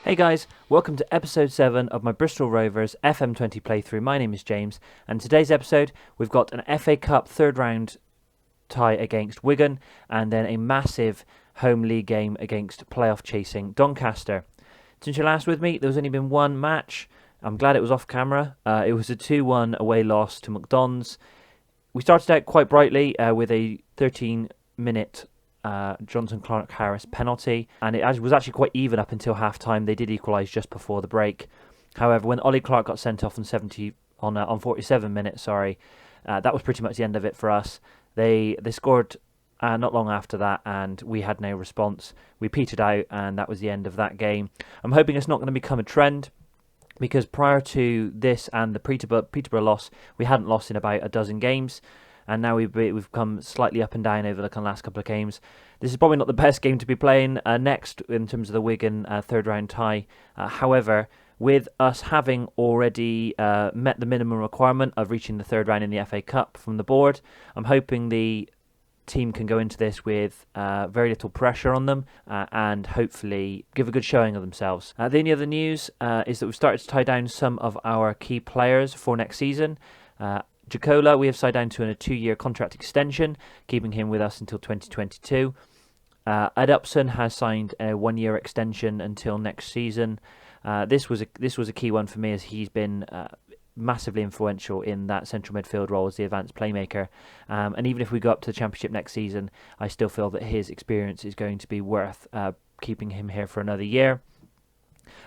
Hey guys, welcome to episode 7 of my Bristol Rovers FM20 playthrough. My name is James, and today's episode we've got an FA Cup third round tie against Wigan, and then a massive home league game against playoff chasing Doncaster. Since you're last with me, there's only been one match. I'm glad it was off camera. It was a 2-1 away loss to McDonald's. We started out quite brightly with a 13-minute Johnson Clark-Harris penalty, and it was actually quite even up until half-time. They did equalise just before the break. However, when Ollie Clark got sent off on 47 minutes, that was pretty much the end of it for us. They scored not long after that, and we had no response. We petered out, and that was the end of that game. I'm hoping it's not going to become a trend, because prior to this and the Peterborough loss, we hadn't lost in about a dozen games. And now we've come slightly up and down over the last couple of games. This is probably not the best game to be playing next in terms of the Wigan third round tie. However, with us having already met the minimum requirement of reaching the third round in the FA Cup from the board, I'm hoping the team can go into this with very little pressure on them and hopefully give a good showing of themselves. The only other news is that we've started to tie down some of our key players for next season. Jacola, we have signed down to a 2-year contract extension, keeping him with us until 2022. Ed Upson has signed a 1-year extension until next season. This was a key one for me, as he's been massively influential in that central midfield role as the advanced playmaker. And even if we go up to the Championship next season, I still feel that his experience is going to be worth keeping him here for another year.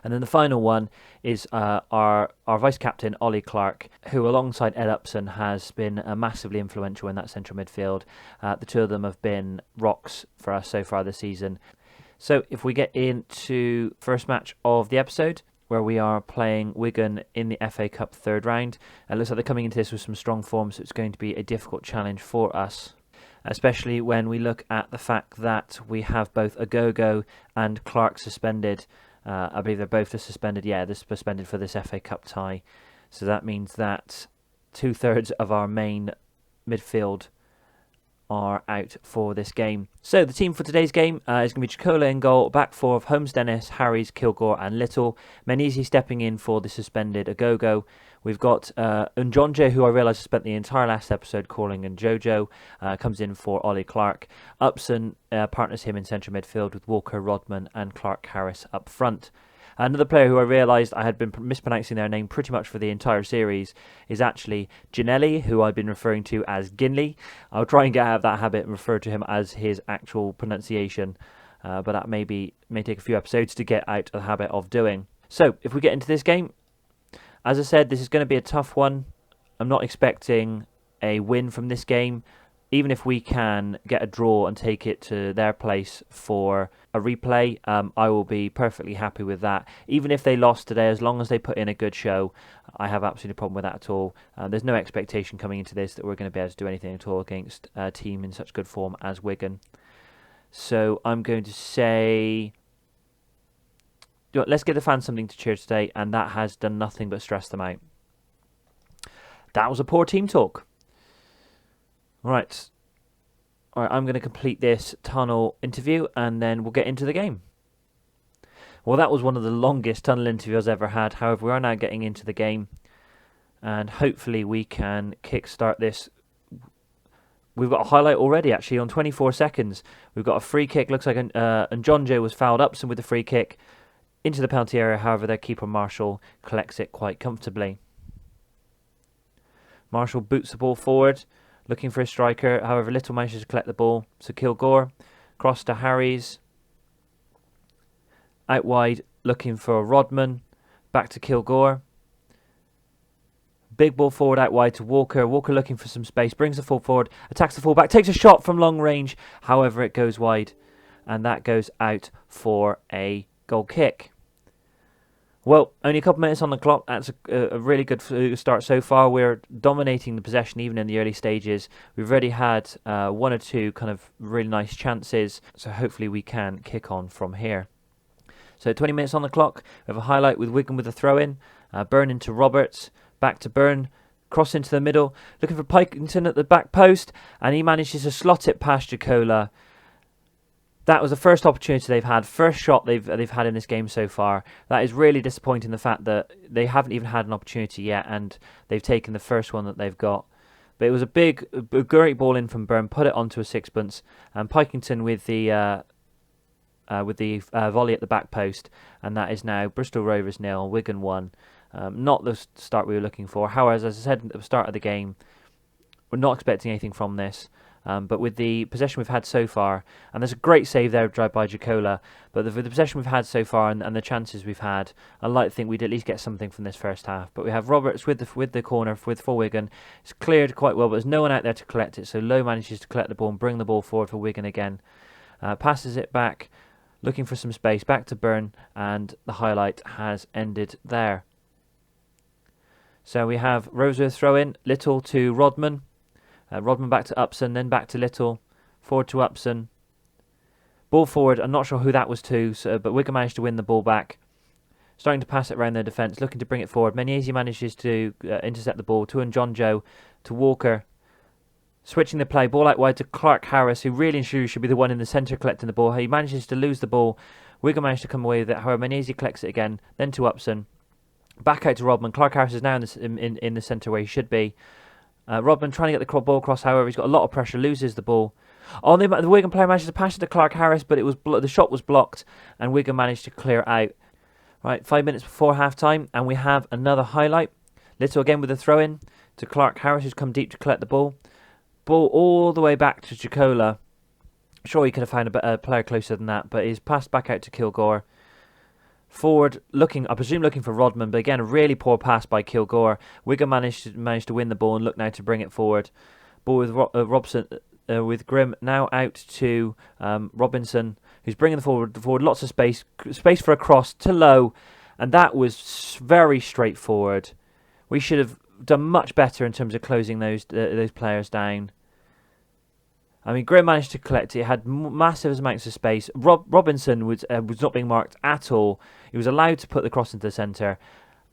And then the final one is our vice-captain, Ollie Clark, who alongside Ed Upson has been massively influential in that central midfield. The two of them have been rocks for us so far this season. So if we get into first match of the episode, where we are playing Wigan in the FA Cup third round, it looks like they're coming into this with some strong form, so it's going to be a difficult challenge for us, especially when we look at the fact that we have both Agogo and Clark suspended. I believe they're both suspended. Yeah, they're suspended for this FA Cup tie. So that means that 2/3 of our main midfield are out for this game. So the team for today's game is going to be Jacola in goal, back four of Holmes, Dennis, Harries, Kilgore and Little. Menezi stepping in for the suspended Agogo. We've got Njonje, who I realise spent the entire last episode calling Njojo, comes in for Ollie Clark. Upson partners him in central midfield with Walker, Rodman and Clark-Harris up front. Another player who I realised I had been mispronouncing their name pretty much for the entire series is actually Ginelli, who I've been referring to as Ginley. I'll try and get out of that habit and refer to him as his actual pronunciation, but that may take a few episodes to get out of the habit of doing. So if we get into this game, as I said, this is going to be a tough one. I'm not expecting a win from this game. Even if we can get a draw and take it to their place for a replay, I will be perfectly happy with that. Even if they lost today, as long as they put in a good show, I have absolutely no problem with that at all. There's no expectation coming into this that we're going to be able to do anything at all against a team in such good form as Wigan. So I'm going to say, let's give the fans something to cheer today, and that has done nothing but stress them out. That was a poor team talk. Alright, I'm going to complete this tunnel interview and then we'll get into the game. Well, that was one of the longest tunnel interviews I've ever had. However, we are now getting into the game and hopefully we can kickstart this. We've got a highlight already, actually, on 24 seconds. We've got a free kick. Looks like Njonje was fouled up with the free kick into the penalty area. However, their keeper Marshall collects it quite comfortably. Marshall boots the ball forward, looking for a striker. However, Little manages to collect the ball. So Kilgore, cross to Harries. Out wide, looking for Rodman. Back to Kilgore. Big ball forward out wide to Walker. Walker looking for some space. Brings the ball forward. Attacks the fullback. Takes a shot from long range. However, it goes wide. And that goes out for a goal kick. Well, only a couple minutes on the clock. That's a really good start so far. We're dominating the possession even in the early stages. We've already had one or two kind of really nice chances. So hopefully we can kick on from here. So 20 minutes on the clock. We have a highlight with Wigan with a throw-in. Byrne into Roberts. Back to Byrne. Cross into the middle. Looking for Pikington at the back post. And he manages to slot it past Jacola. that was the first opportunity they've had, first shot they've had in this game so far. That is really disappointing, the fact that they haven't even had an opportunity yet and they've taken the first one that they've got. But it was a great ball in from Byrne, put it onto a sixpence, and Pikington with the volley at the back post, and that is now Bristol Rovers 0, Wigan 1. Not the start we were looking for. However, as I said at the start of the game, we're not expecting anything from this. But with the possession we've had so far, and there's a great save there by Jacola, but with the possession we've had so far and the chances we've had, I'd like to think we'd at least get something from this first half. But we have Roberts with the corner for Wigan. It's cleared quite well, but there's no one out there to collect it, so Lowe manages to collect the ball and bring the ball forward for Wigan again. Passes it back, looking for some space, back to Byrne, and the highlight has ended there. So we have Rovers with a throw in, Little to Rodman. Rodman back to Upson, then back to Little, forward to Upson. Ball forward, I'm not sure who that was to, but Wigan managed to win the ball back. Starting to pass it around their defence, looking to bring it forward. Menzies manages to intercept the ball, to John Joe, to Walker. Switching the play, ball out wide to Clark Harris, who really and truly should be the one in the centre collecting the ball. He manages to lose the ball. Wigan managed to come away with it, however Menzies collects it again, then to Upson. Back out to Rodman. Clark Harris is now in the centre where he should be. Rodman trying to get the ball across, however, he's got a lot of pressure, loses the ball. The Wigan player managed to pass it to Clark Harris, but the shot was blocked, and Wigan managed to clear it out. Right, 5 minutes before half-time, and we have another highlight. Little again with a throw-in to Clark Harris, who's come deep to collect the ball. Ball all the way back to Jacola. Sure, he could have found a player closer than that, but he's passed back out to Kilgore. Forward, I presume looking for Rodman, but again, a really poor pass by Kilgore. Wigan managed to win the ball and look now to bring it forward. Ball with Robson, with Grimm now out to Robinson, who's bringing the forward. Lots of space for a cross to Lowe, and that was very straightforward. We should have done much better in terms of closing those players down. I mean, Grimm managed to collect it. Had massive amounts of space. Robinson was not being marked at all. He was allowed to put the cross into the centre,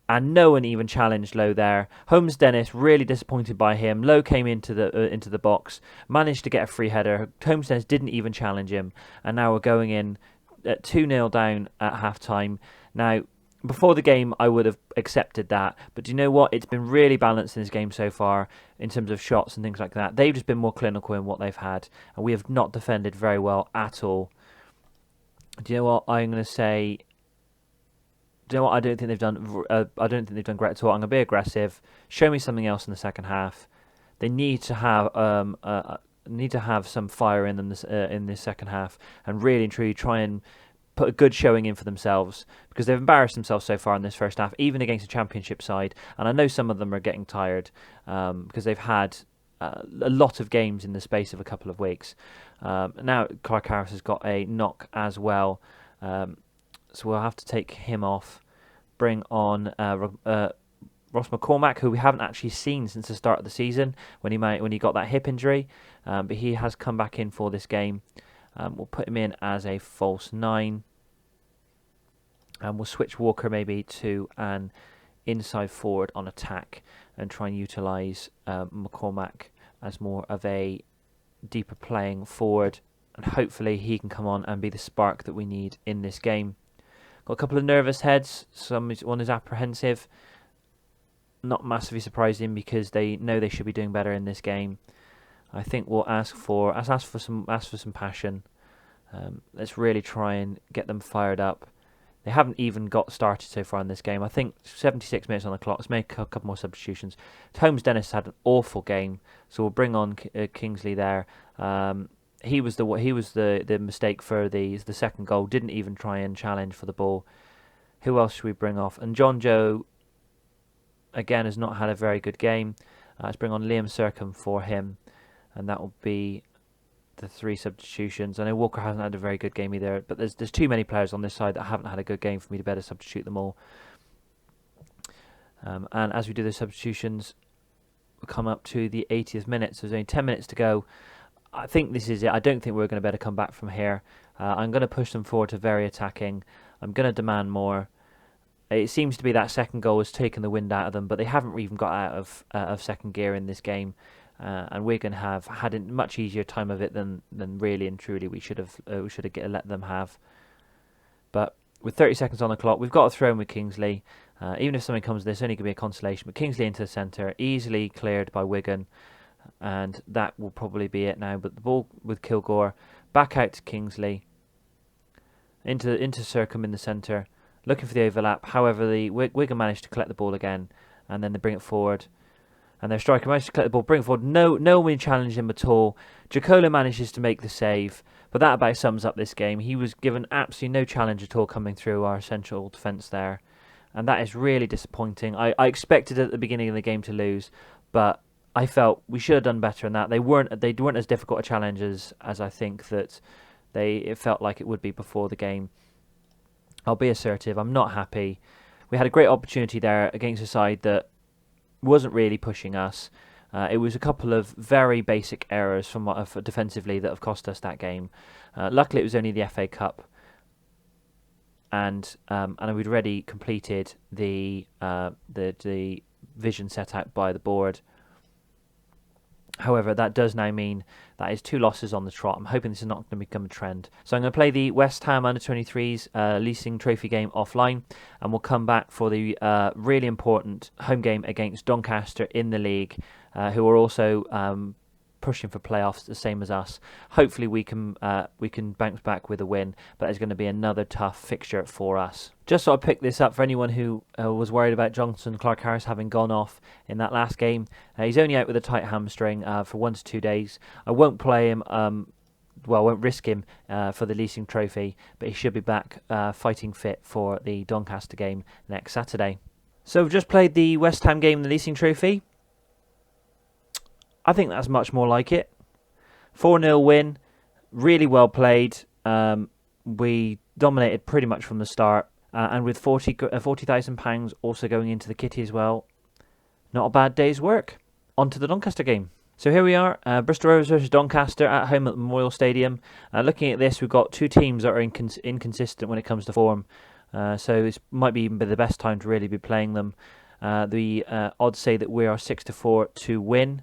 and no one even challenged Lowe there. Holmes Dennis really disappointed by him. Lowe came into the box, managed to get a free header. Holmes Dennis didn't even challenge him, and now we're going in at 2-0 down at half time. Now, before the game, I would have accepted that. But do you know what? It's been really balanced in this game so far in terms of shots and things like that. They've just been more clinical in what they've had. And we have not defended very well at all. Do you know what I'm going to say? Do you know what? I don't think they've done. I don't think they've done great at all. I'm going to be aggressive. Show me something else in the second half. They need to have some fire in them in this second half, and really and truly try and put a good showing in for themselves, because they've embarrassed themselves so far in this first half, even against a championship side. And I know some of them are getting tired because they've had a lot of games in the space of a couple of weeks. Now Clark Harris has got a knock as well, so we'll have to take him off. Bring on Ross McCormack, who we haven't actually seen since the start of the season when he got that hip injury, but he has come back in for this game. We'll put him in as a false 9. And we'll switch Walker maybe to an inside forward on attack and try and utilise McCormack as more of a deeper playing forward. And hopefully he can come on and be the spark that we need in this game. Got a couple of nervous heads. One is apprehensive. Not massively surprising because they know they should be doing better in this game. I think we'll ask for some passion. Let's really try and get them fired up. They haven't even got started so far in this game. I think 76 minutes on the clock. Let's make a couple more substitutions. Holmes Dennis had an awful game, so we'll bring on Kingsley there. He was the mistake for the second goal. Didn't even try and challenge for the ball. Who else should we bring off? And John Joe again has not had a very good game. Let's bring on Liam Sercombe for him, and that will be the 3 substitutions. I know Walker hasn't had a very good game either, but there's too many players on this side that haven't had a good game for me to better substitute them all. And as we do the substitutions, we'll come up to the 80th minute, so there's only 10 minutes to go. I think this is it. I don't think we're going to better come back from here. I'm going to push them forward to very attacking. I'm going to demand more. It seems to be that second goal has taken the wind out of them, but they haven't even got out of second gear in this game. and Wigan have had a much easier time of it than really and truly we should have let them have. But with 30 seconds on the clock, we've got a throw in with Kingsley. Even if something comes of this, only going to be a consolation. But Kingsley into the centre, easily cleared by Wigan, and that will probably be it now. But the ball with Kilgore, back out to Kingsley, into Circum in the centre, looking for the overlap. However, the Wigan managed to collect the ball again, and then they bring it forward. And their striker managed to collect the ball, bring it forward. No one challenged him at all. Giacola manages to make the save, but that about sums up this game. He was given absolutely no challenge at all coming through our central defence there, and that is really disappointing. I expected at the beginning of the game to lose, but I felt we should have done better than that. They weren't as difficult a challenge as I think that it felt like it would be before the game. I'll be assertive. I'm not happy. We had a great opportunity there against a side that wasn't really pushing us. It was a couple of very basic errors from defensively that have cost us that game. Luckily, it was only the FA Cup, and we'd already completed the vision set out by the board. However, that does now mean that is 2 losses on the trot. I'm hoping this is not going to become a trend. So I'm going to play the West Ham Under-23s leasing trophy game offline, and we'll come back for the really important home game against Doncaster in the league, who are also pushing for playoffs the same as us. Hopefully we can bounce back with a win, but it's going to be another tough fixture for us. Just so I pick this up for anyone who was worried about Johnson Clark-Harris having gone off in that last game. He's only out with a tight hamstring for 1 to 2 days. I won't play him. I won't risk him for the leasing trophy, but he should be back fighting fit for the Doncaster game next Saturday. So we've just played the West Ham game in the leasing trophy. I think that's much more like it. 4-0 win, really well played. We dominated pretty much from the start, and with £40,000 also going into the kitty as well. Not a bad day's work. On to the Doncaster game. So here we are, Bristol Rovers versus Doncaster at home at the Memorial Stadium. Looking at this, we've got 2 teams that are inconsistent when it comes to form. So it might be even the best time to really be playing them. The odds say that we are 6-4 to win,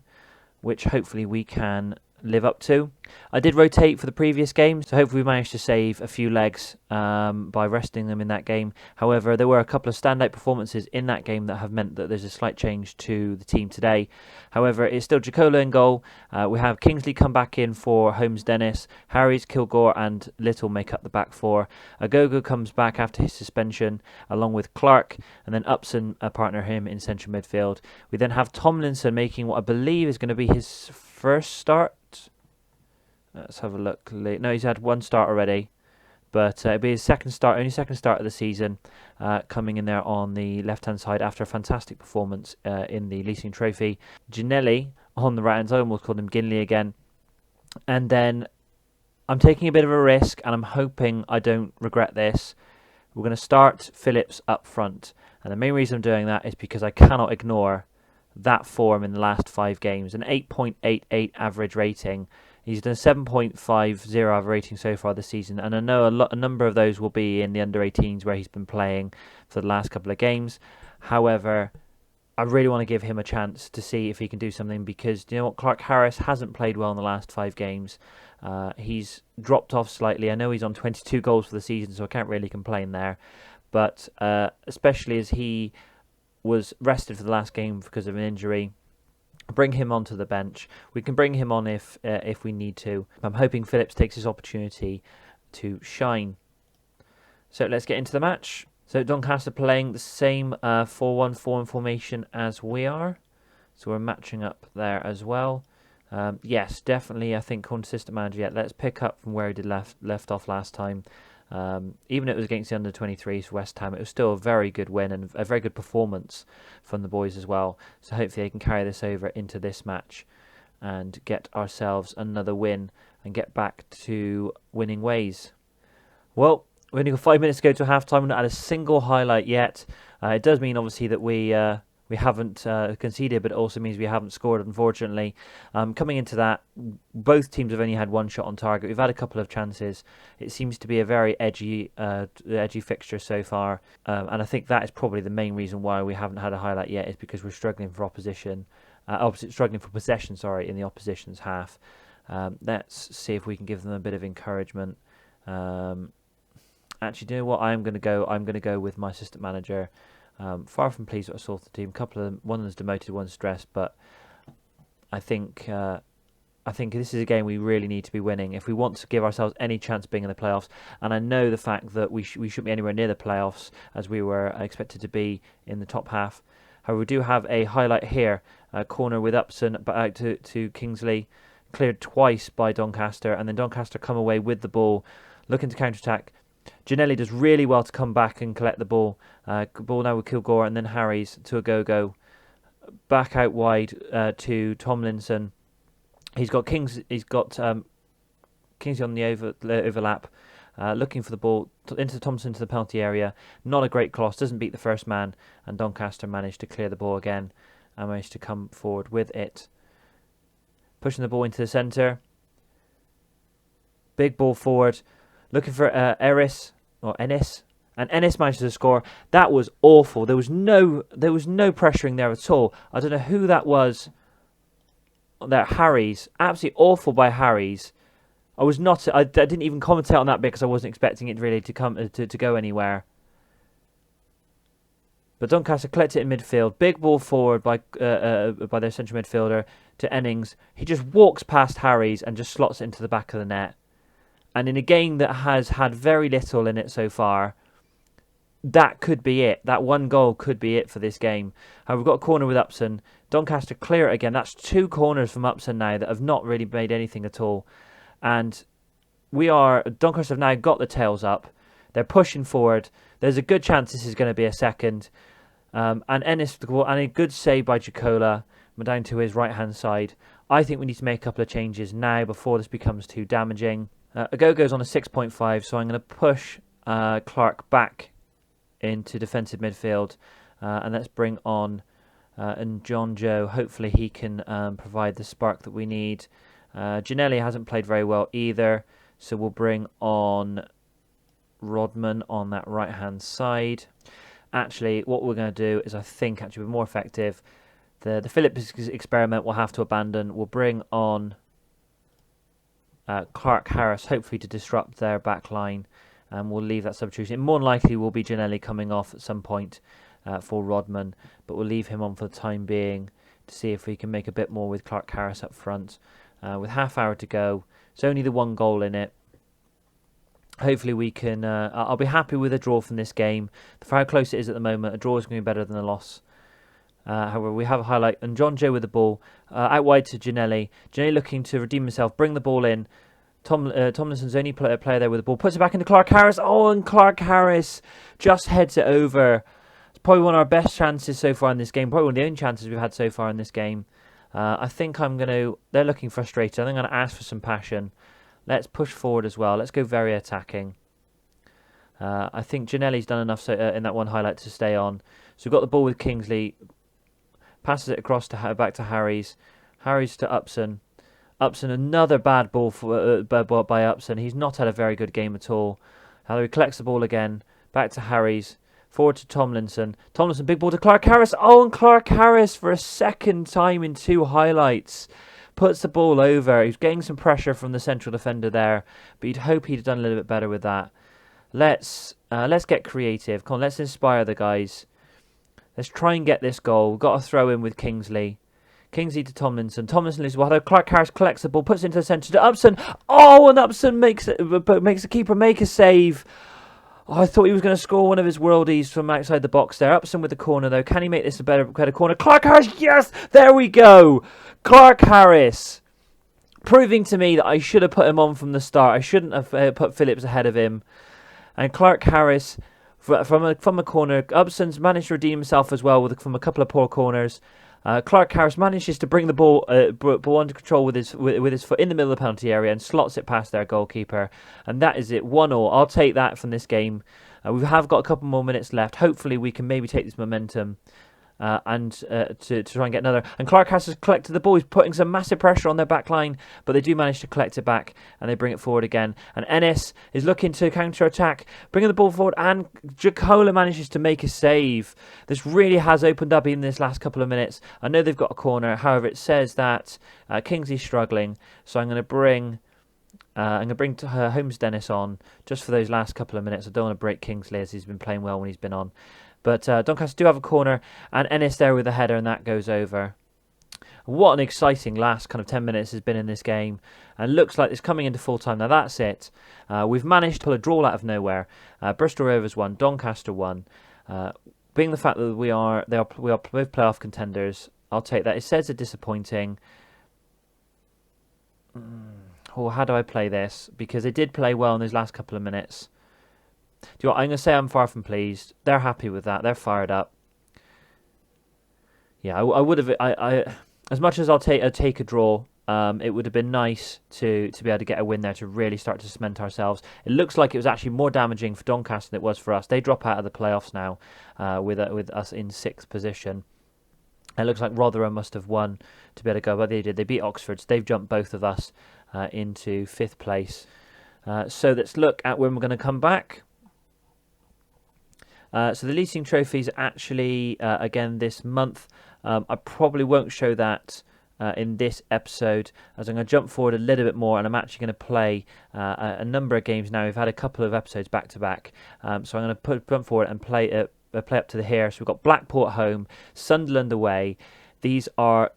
which hopefully we can live up to. I did rotate for the previous game, so hopefully we managed to save a few legs by resting them in that game. However, there were a couple of standout performances in that game that have meant that there's a slight change to the team today. However, it's still Giacola in goal. We have Kingsley come back in for Holmes Dennis. Harries, Kilgore and Little make up the back 4. Agogo comes back after his suspension, along with Clark, and then Upson partner him in central midfield. We then have Tomlinson making what I believe is going to be his first start. Let's have a look. No, he's had 1 start already, but it'll be his only second start of the season, coming in there on the left-hand side after a fantastic performance in the leasing trophy. Ginelli on the right-hand side, I almost called him Ginley again. And then I'm taking a bit of a risk, and I'm hoping I don't regret this. We're going to start Phillips up front, and the main reason I'm doing that is because I cannot ignore that form in the last 5 games. An 8.88 average rating. He's done 7.50 average rating so far this season, and I know a number of those will be in the under-18s where he's been playing for the last couple of games. However, I really want to give him a chance to see if he can do something, because you know what, Clark-Harris hasn't played well in the last 5 games. He's dropped off slightly. I know he's on 22 goals for the season, so I can't really complain there. But especially as he was rested for the last game because of an injury, bring him onto the bench. We can bring him on if we need to. I'm hoping Phillips takes his opportunity to shine. So let's get into the match. So Doncaster playing the same 4-1-4 formation as we are. So we're matching up there as well. Yes, definitely, I think consistent manager. Yeah, let's pick up from where he did left off last time. Even if it was against the under-23s for West Ham, it was still a very good win and a very good performance from the boys as well. So hopefully they can carry this over into this match and get ourselves another win and get back to winning ways. Well, we only got 5 minutes to go to half-time. We've not had a single highlight yet. It does mean, obviously, that we haven't conceded, but it also means we haven't scored, unfortunately. Coming into that, both teams have only had 1 shot on target. We've had a couple of chances. It seems to be a very edgy fixture so far, and I think that is probably the main reason why we haven't had a highlight yet, is because we're struggling for opposition. struggling for possession, sorry, in the opposition's half. Let's see if we can give them a bit of encouragement. Actually, do you know what? I'm going to go with my assistant manager. Far from pleased with I saw the team. Couple of them, one is demoted, one's stressed, but I think this is a game we really need to be winning if we want to give ourselves any chance of being in the playoffs. And I know the fact that we shouldn't be anywhere near the playoffs as we were expected to be in the top half. However, we do have a highlight here. A corner with Upson out to Kingsley, cleared twice by Doncaster, and then Doncaster come away with the ball, looking to counter-attack. Ginnelly does really well to come back and collect the ball. Ball now with Kilgore, and then Harries to a go-go. Back out wide to Tomlinson. He's got Kingsley on the overlap, looking for the ball into Thompson to the penalty area. Not a great cross, doesn't beat the first man, and Doncaster managed to clear the ball again and managed to come forward with it. Pushing the ball into the centre. Big ball forward, looking for Ennis, and Ennis managed to score. That was awful. There was no pressuring there at all. I don't know who that was. There, Harries, absolutely awful by Harries. I didn't even commentate on that because I wasn't expecting it really to come to go anywhere. But Doncaster collected it in midfield. Big ball forward by their central midfielder to Ennings. He just walks past Harries and just slots it into the back of the net. And in a game that has had very little in it so far, that could be it. That one goal could be it for this game. We've got a corner with Upson. Doncaster clear it again. That's 2 corners from Upson now that have not really made anything at all. And Doncaster have now got the tails up. They're pushing forward. There's a good chance this is going to be a second. And Ennis, and a good save by Jacola down to his right-hand side. I think we need to make a couple of changes now before this becomes too damaging. Agogo's on a 6.5, so I'm going to push Clark back into defensive midfield. And let's bring on and John Joe. Hopefully he can provide the spark that we need. Ginnelly hasn't played very well either, so we'll bring on Rodman on that right-hand side. Actually, what we're going to do is I think actually be more effective. The Phillips experiment we'll have to abandon. We'll bring on Clark Harris, hopefully to disrupt their back line, and we'll leave that substitution. More than likely will be Ginnelly coming off at some point for Rodman, but we'll leave him on for the time being to see if we can make a bit more with Clark Harris up front. With half hour to go, it's only the 1 goal in it. Hopefully we can... I'll be happy with a draw from this game. For how close it is at the moment, a draw is going to be better than a loss. However, we have a highlight, and John Joe with the ball, out wide to Ginnelly. Ginnelly looking to redeem himself, bring the ball in. Tomlinson's only player there with the ball, puts it back into Clark Harris. Oh, and Clark Harris just heads it over. It's probably one of our best chances so far in this game, probably one of the only chances we've had so far in this game. I think they're looking frustrated. I think I'm going to ask for some passion. Let's push forward as well. Let's go very attacking. I think Ginnelly's done enough in that one highlight to stay on. So we've got the ball with Kingsley. Passes it across back to Harries. Harries to Upson. Upson, another bad ball by Upson. He's not had a very good game at all. However, he collects the ball again. Back to Harries. Forward to Tomlinson. Tomlinson, big ball to Clark Harris. Oh, and Clark Harris for a second time in 2 highlights. Puts the ball over. He's getting some pressure from the central defender there, but you'd hope he'd have done a little bit better with that. Let's get creative. Come on, let's inspire the guys. Let's try and get this goal. We've got to throw in with Kingsley. Kingsley to Tomlinson. Tomlinson loses the ball. Clark Harris collects the ball, puts it into the centre to Upson. Oh, and Upson makes the keeper make a save. Oh, I thought he was going to score one of his worldies from outside the box there. Upson with the corner, though. Can he make this a better corner? Clark Harris, yes! There we go! Clark Harris. Proving to me that I should have put him on from the start. I shouldn't have put Phillips ahead of him. And Clark Harris, from a corner. Upson's managed to redeem himself as well from a couple of poor corners. Clark Harris manages to bring the ball under control with his foot in the middle of the penalty area and slots it past their goalkeeper. And that is it, 1-1. I'll take that from this game. We have got a couple more minutes left. Hopefully we can maybe take this momentum to try and get another. And Clark has collected the ball. He's putting some massive pressure on their back line, but they do manage to collect it back and they bring it forward again. And Ennis is looking to counter-attack, bringing the ball forward, and Jacola manages to make a save. This really has opened up in this last couple of minutes. I know they've got a corner, however, it says that Kingsley's struggling, so I'm going to bring Holmes Dennis on just for those last couple of minutes. I don't want to break Kingsley as he's been playing well when he's been on. But Doncaster do have a corner, and Ennis there with a header, and that goes over. What an exciting last kind of 10 minutes has been in this game. And looks like it's coming into full time. Now that's it. We've managed to pull a draw out of nowhere. Bristol Rovers won, Doncaster won. Being the fact that we are both playoff contenders, I'll take that. It says it's disappointing. Or how do I play this? Because they did play well in those last couple of minutes. Do you know what? I'm going to say I'm far from pleased. They're happy with that. They're fired up. Yeah, I would have. As much as I'll take a draw, it would have been nice to be able to get a win there to really start to cement ourselves. It looks like it was actually more damaging for Doncaster than it was for us. They drop out of the playoffs now with us in 6th position. It looks like Rotherham must have won to be able to go, but they did. They beat Oxford, so they've jumped both of us into 5th place. So let's look at when we're going to come back. So the leasing trophies actually, again, this month. I probably won't show that in this episode, as I'm going to jump forward a little bit more, and I'm actually going to play a number of games now. We've had a couple of episodes back to back, so I'm going to jump forward and play up to here. So we've got Blackpool at home, Sunderland away. These are...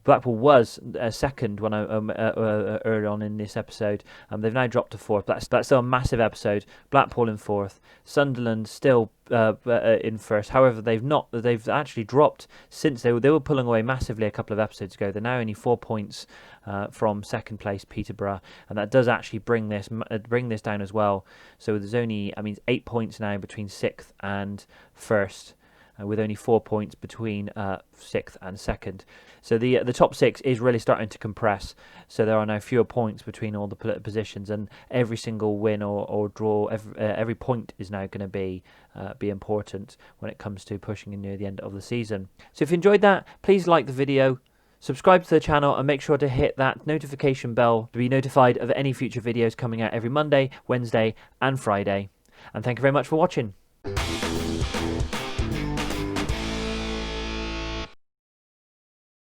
Blackpool was second when early on in this episode. They've now dropped to 4th. That's still a massive episode. Blackpool in 4th. Sunderland still in 1st. However, they've actually dropped since they were pulling away massively a couple of episodes ago. They're now only 4 points from 2nd place Peterborough, and that does actually bring this down as well. So there's only 8 points now between 6th and 1st. With only 4 points between 6th and 2nd. So the top 6 is really starting to compress. So there are now fewer points between all the positions, and every single win or draw, every point is now going to be important when it comes to pushing in near the end of the season. So if you enjoyed that, please like the video, subscribe to the channel, and make sure to hit that notification bell to be notified of any future videos coming out every Monday, Wednesday and Friday. And thank you very much for watching.